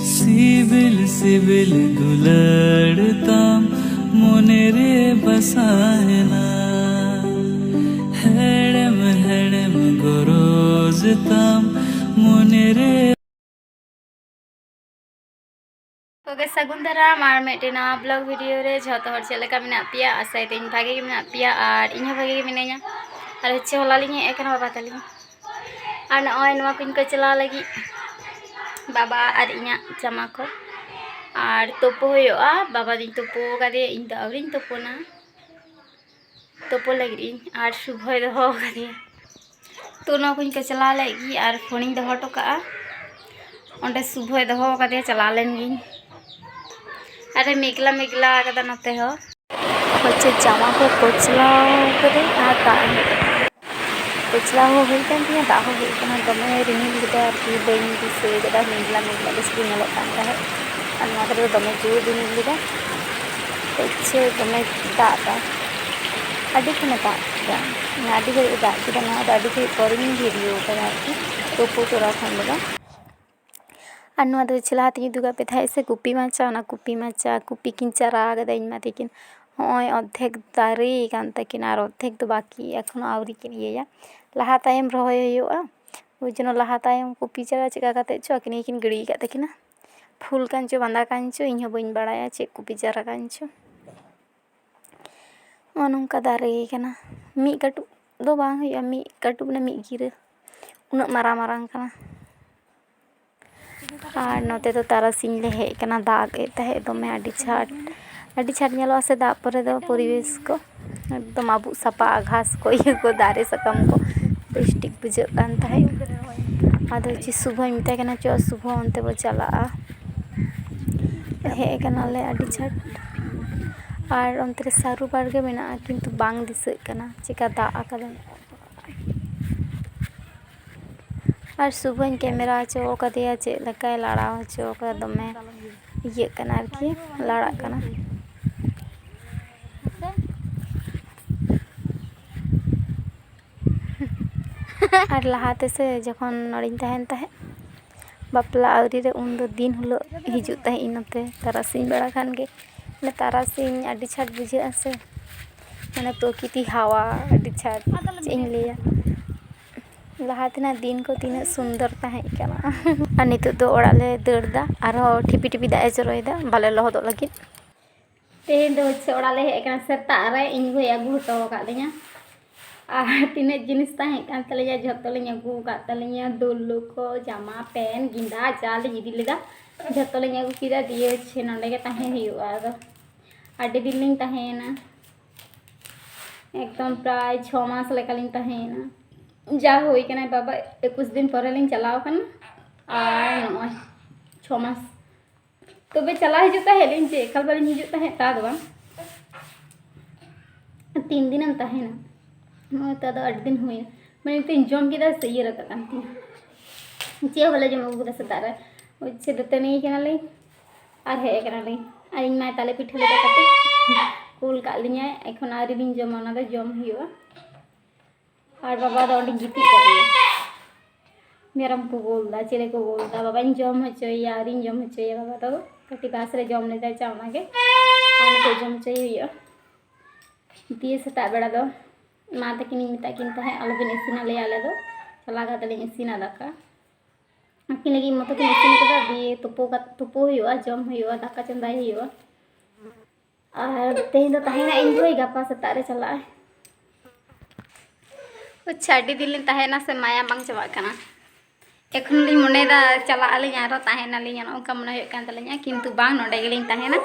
CIBIL CIBIL दुलड़ताम मोने रे बसायना हेड़म हेड़म गरजताम मोने रे ओके सगुन दाराम और मिट्टेन ब्लॉग वीडियो रे झोतो हर चलेका मेना पिया आसाय तीन भागे मेना पिया और इन भागे मिनाइया और हे होला लिंग हेकना बाबा तालिंग और नय नवा कुन को चला लगी बाबा और इना जामा को और तोपो होयोआ बाबा दिन तोपो कादे इन द आवरिन तोपोना तोपो लगी और सुबह दो कादे तो नवा कुन को चला लगी और फोनिंग दो टोका ओंडे सुबह दो कादे चला लेंगी अरे मेघला मेघला कदा नते हो बच्चे जामा को कोचला करे आता कोचला हो होई कान तिया दा हो होई kana दमे रिमिल गदा आरकी बइन दिसे गदा मेघला मेघला बिस्कु नेलो कान रहे और नवा करे दमे जोर रिमिल गदा बच्चे दमे दादा अडी खने दा नाडी गई दा किदा ना दाडी के करिंग वीडियो करा तो फोटो रखन लगा और चला दुगा पे था से कुपी माचा कुपी माचा कुपी किन चारा गदाइन मा तकिन हय अद्धेक दारे कान तकिन और अद्धेक तो बाकी एखन आवरी किन इया लहा तायम रहोय होयोआ ओइ जनो लहा तायम कुपी चारा चिका काते चो किन किन गड़ी का तकिन फूल कांचो बांदा कांचो इन बइन बाड़ाया चे कुपी चारा कांचो अनंका दारे कना मी कटु दो बांग होयोआ मी कटु ना मी गिरे उना मारा मारांग कना और नोते तो तारासिंह ले हेकना दाग एते दमे आडी छाट नेलो से दाग परे दो परिवेश को एकदम आबू सपा घास को ये को दारे सकम को बेस्टिक बुझे कान ताहे आदो ची सुबह मिता कना चो सुबह अंते बो चला हेकना ले आडी छाट और अंतरे सारू बारगे मेना किंतु बांग दिसे कना चिका दा आकादा और सुबह कैमरा चो कदिया चे लकाय लाड़ा चो का दमे ये कना आरकी लाड़ा कना और लहाते से जखन नड़िन तहन ताहे बापला आवरी रे उन दो दिन हुलो हिजु ताहे इनते तारासिंह बेड़ा खान गे ने तारासिंह आडी छाट बुझे आसे माने प्रकृति हवा आडी छाट चेन लिया लहातेना दिन को तीन सुंदर ताहेकना और नितो दो ओड़ा ले दौड़दा और ठिपी ठिपी दा जरोयदा बाले लहदो लगी तेहेन दो से ओड़ा ले हेकना सेता रे इन गो आगु हतो का लिया और तीने जिनिस ताहेकन तलिया झतो ले आगु का तलिया दुल्लू को जामा पेन गिंदा जाल इदी लेदा झतो ले आगु किदा दिए छे नंडे के ताहे हियुआ दो आडी दिन लिंग ताहेना एकदम प्राय 6 मास लेकालिंग ताहेना जा होई कना बाबा कुछ दिन पर लिंग चलाओ कना और 6 मास तो बे चला हिजुता है लिंग जे कल बालिंग हिजुता है ता दो 3 दिन हम ताहे ना मैं ता 8 दिन हुई मैंने तीन जम की दा सही रखा कांती चे वाला जम उगदा सतारा ओ छे दते नहीं कना ले और है कना ले और इन माय ताले पिठले दा कटी कुल का लिंगा एखन आरी दिन जम ना दा जम हियो और बाबा दो गिटी मेरम को बोलदा चेले को बोलदा बाबा इन जम हचोया और इन जम हचोया बाबा तो कटी पास रे जम ले जाय चावना के आने को जम चाहिए दिए सता बेड़ा दो मा तकिन मिता किन ताहे आलो बिन इसिना ले आले दो चला गा तले इसिना दाका अकिन लगी मतो के इसिन कदा दिए तुपो हुआ जम हुआ दाका चंदाई हुआ और तेन दो ताहेना इन कोई गापा सता रे चला छाड़ी दिल ताहेना से माया बांग चबा कना एखन लिंग मनेदा चला आलिंग आरो ताहेना लिंग ओंका मने होय कान तलिंगा किंतु बांग नोडे गेलिंग ताहेना